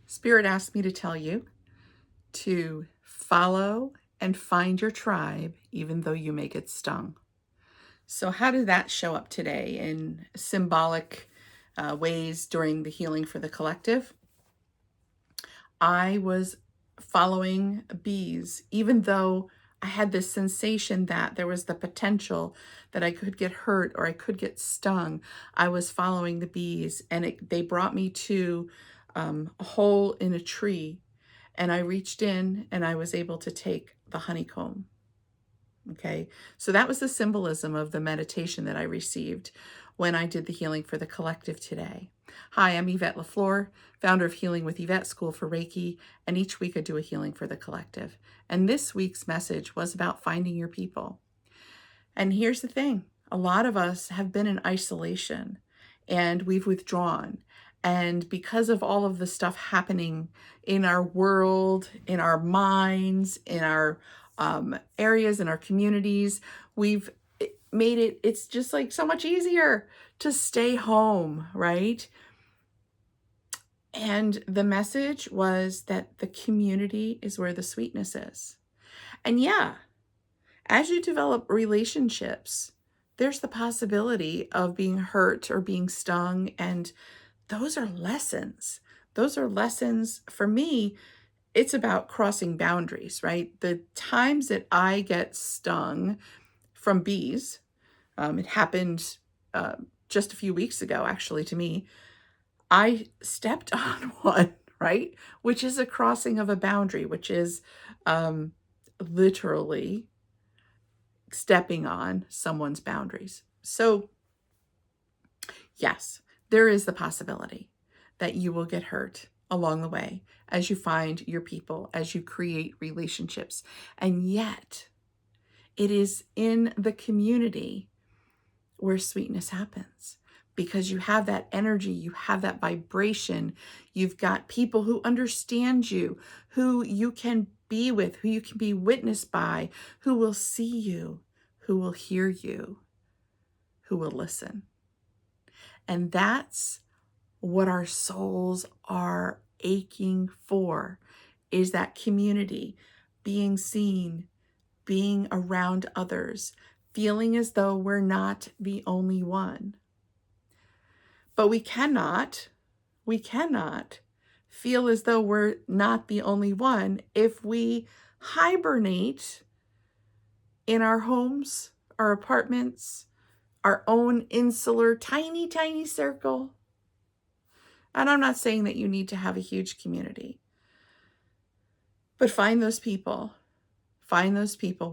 Spirit asked me to tell you to follow and find your tribe, even though you may get stung. So how did that show up today in symbolic ways during the healing for the collective? I was following bees, even though I had this sensation that there was the potential that I could get hurt or I could get stung. I was following the bees, and they brought me to a hole in a tree, and I reached in and I was able to take the honeycomb. Okay, so that was the symbolism of the meditation that I received when I did the healing for the collective today. Hi, I'm Yvette LeFlore, founder of Healing with Yvette School for Reiki, and each week I do a healing for the collective. And this week's message was about finding your people. And here's the thing, a lot of us have been in isolation and we've withdrawn. And because of all of the stuff happening in our world, in our minds, in our areas, in our communities, we've made it's just like so much easier to stay home, right? And the message was that the community is where the sweetness is. And yeah, as you develop relationships, there's the possibility of being hurt or being stung. And those are lessons. Those are lessons for me. It's about crossing boundaries, right? The times that I get stung from bees, it happened just a few weeks ago, actually, to me. I stepped on one, right? Which is a crossing of a boundary, which is literally stepping on someone's boundaries. So yes, there is the possibility that you will get hurt along the way as you find your people, as you create relationships. And yet, it is in the community where sweetness happens, because you have that energy, you have that vibration, you've got people who understand you, who you can be with, who you can be witnessed by, who will see you, who will hear you, who will listen. And that's what our souls are aching for, is that community, being seen, being around others, feeling as though we're not the only one. But we cannot feel as though we're not the only one if we hibernate in our homes, our apartments, our own insular, tiny, tiny circle. And I'm not saying that you need to have a huge community, but find those people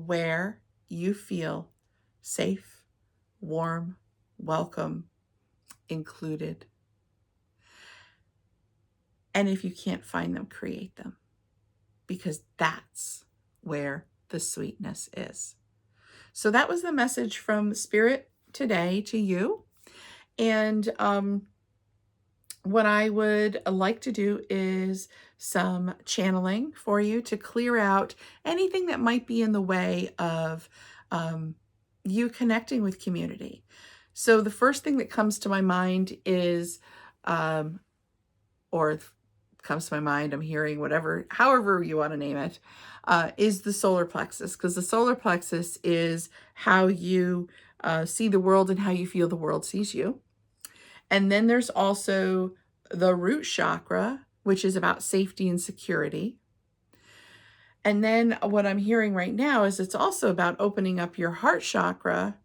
where you feel safe, warm, welcome, included. And if you can't find them, create them, because that's where the sweetness is. So that was the message from Spirit today to you. And what I would like to do is some channeling for you to clear out anything that might be in the way of you connecting with community. So the first thing that comes to my mind is, I'm hearing whatever, however you want to name it, is the solar plexus, because the solar plexus is how you see the world and how you feel the world sees you. And then there's also the root chakra, which is about safety and security. And then what I'm hearing right now is it's also about opening up your heart chakra,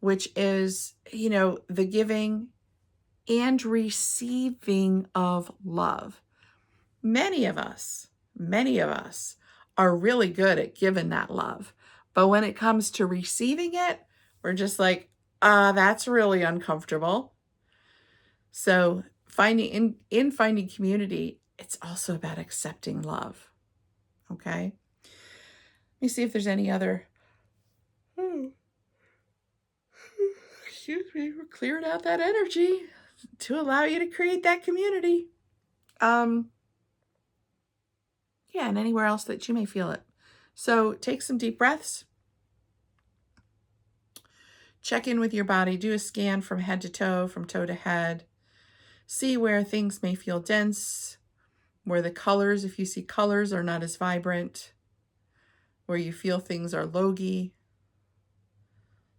which is, the giving and receiving of love. Many of us are really good at giving that love. But when it comes to receiving it, we're just like, that's really uncomfortable. So finding community, it's also about accepting love. Okay. Let me see if there's any other. Excuse me, we're clearing out that energy to allow you to create that community. Yeah, and anywhere else that you may feel it. So take some deep breaths. Check in with your body. Do a scan from head to toe, from toe to head. See where things may feel dense, where the colors, if you see colors, are not as vibrant, where you feel things are logy,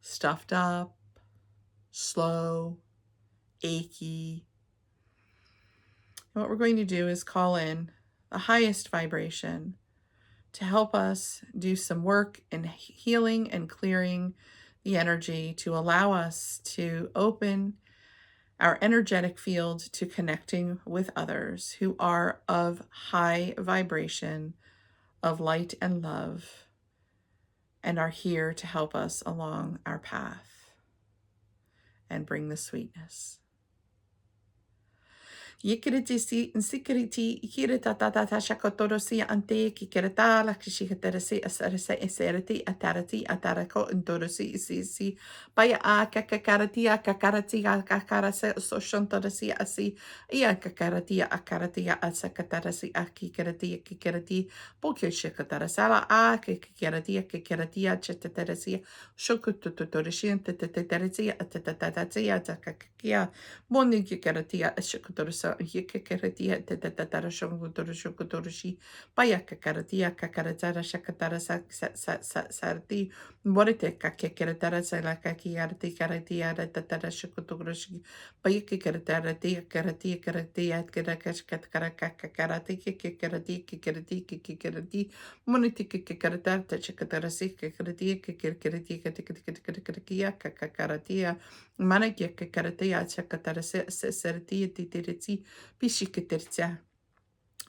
stuffed up, slow, achy. And what we're going to do is call in the highest vibration to help us do some work in healing and clearing the energy, to allow us to open our energetic field to connecting with others who are of high vibration, of light and love, and are here to help us along our path and bring the sweetness. Yikiriti si and sikiriti ikirita tata shakotorosi ante kikirita la kishikaterasi asarasa eseriti atarati atarako indorosi isi baya a kakakarati a kakarati a kakarasa soshontorasi asi ia kakarati a karati a sakatarasi a kikirati bokishikatarasala a kikirati a chetaterasi shokutotorisi and teterasi atatatati atakakia Monique Karatia, Shakotorosa, Yikaratia, Tatara Shongotoroshi, Bayaka Karatia, Kakaratara, Shakatara Sarti, Morite Kakeratara, Salakaki, Arti Karatia, Tatara Shakotoroshi, Bayaki Karatara, Karatia, Karatia, Karati, Monite Karatar, Chakatarasi, Karatia, Kakaratia, Manakia Karatea Chakatarasi Titiriti Pishikatertia.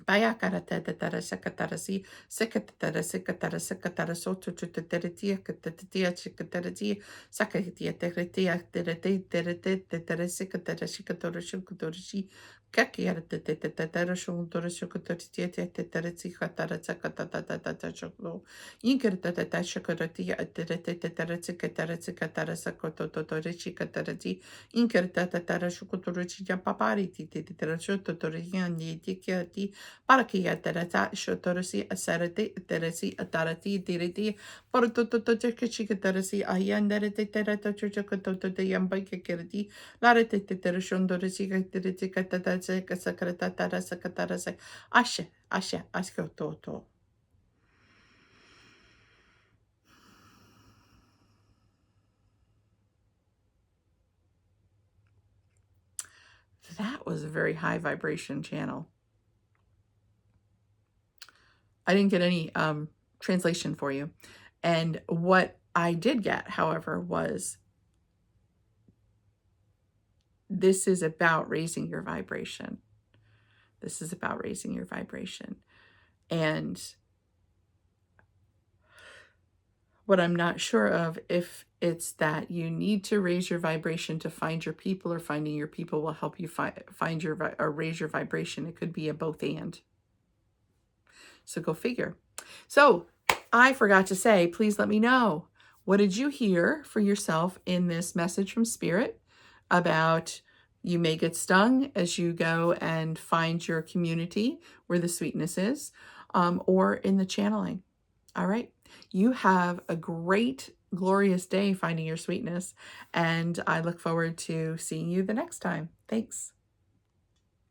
Baya karata tatara sakatarasi, sekatara sekatara sekatara soto tutaritia katatia chikataratia, sakatia teretia terete terete tetara sekatara shikatoro shukutorishi, kakiara tetetara shuntora shukutoritia tetarati katara sakatata shoko, inkertata shakaratia terete tetara sekatara sekatara sakototorishi katarati, inkertata shukutorishi papari titara shotorian yetikiati. Parakia terata shotorasi asarati terasi atarati diriti portototo chikachika terasi ayandarete terata chuchakatoto yambaka kirti larete terashondorasi terati katatase kasakrata tarasakatarase ashe askototo. That was a very high vibration channel. I didn't get any translation for you. And what I did get, however, was this is about raising your vibration. This is about raising your vibration. And what I'm not sure of, if it's that you need to raise your vibration to find your people, or finding your people will help you find your or raise your vibration. It could be a both and. So go figure. So I forgot to say, please let me know, what did you hear for yourself in this message from Spirit about you may get stung as you go and find your community where the sweetness is, or in the channeling. All right. You have a great, glorious day finding your sweetness, and I look forward to seeing you the next time. Thanks.